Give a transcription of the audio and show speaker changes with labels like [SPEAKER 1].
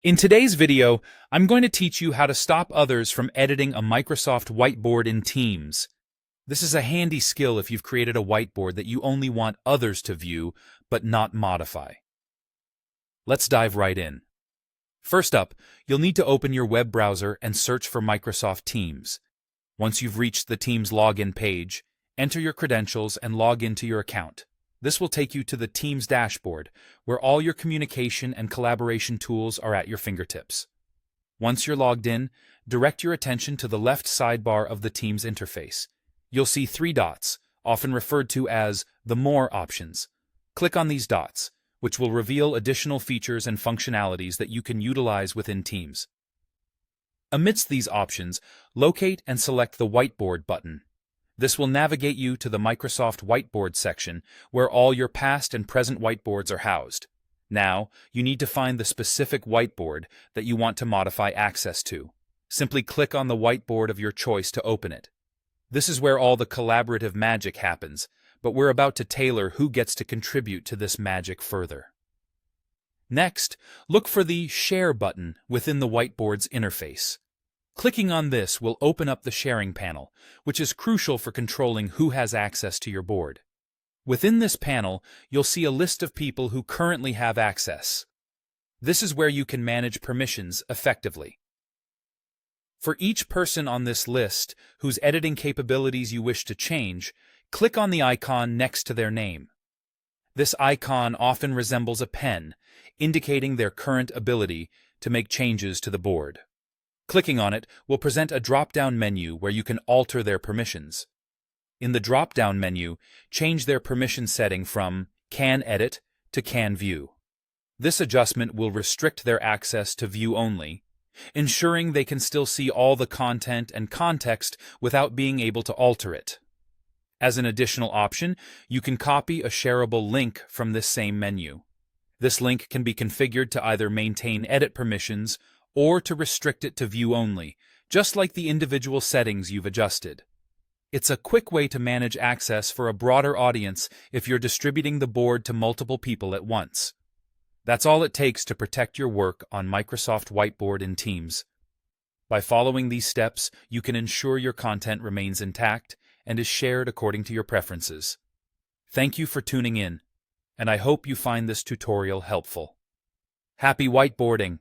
[SPEAKER 1] In today's video, I'm going to teach you how to stop others from editing a Microsoft Whiteboard in Teams. This is a handy skill if you've created a whiteboard that you only want others to view, but not modify. Let's dive right in. First up, you'll need to open your web browser and search for Microsoft Teams. Once you've reached the Teams login page, enter your credentials and log into your account. This will take you to the Teams dashboard, where all your communication and collaboration tools are at your fingertips. Once you're logged in, direct your attention to the left sidebar of the Teams interface. You'll see three dots, often referred to as the More options. Click on these dots, which will reveal additional features and functionalities that you can utilize within Teams. Amidst these options, locate and select the Whiteboard button. This will navigate you to the Microsoft Whiteboard section, where all your past and present whiteboards are housed. Now, you need to find the specific whiteboard that you want to modify access to. Simply click on the whiteboard of your choice to open it. This is where all the collaborative magic happens, but we're about to tailor who gets to contribute to this magic further. Next, look for the Share button within the whiteboard's interface. Clicking on this will open up the sharing panel, which is crucial for controlling who has access to your board. Within this panel, you'll see a list of people who currently have access. This is where you can manage permissions effectively. For each person on this list whose editing capabilities you wish to change, click on the icon next to their name. This icon often resembles a pen, indicating their current ability to make changes to the board. Clicking on it will present a drop-down menu where you can alter their permissions. In the drop-down menu, change their permission setting from Can Edit to Can View. This adjustment will restrict their access to view only, ensuring they can still see all the content and context without being able to alter it. As an additional option, you can copy a shareable link from this same menu. This link can be configured to either maintain edit permissions or to restrict it to view only, just like the individual settings you've adjusted. It's a quick way to manage access for a broader audience if you're distributing the board to multiple people at once. That's all it takes to protect your work on Microsoft Whiteboard in Teams. By following these steps, you can ensure your content remains intact and is shared according to your preferences. Thank you for tuning in, and I hope you find this tutorial helpful. Happy whiteboarding!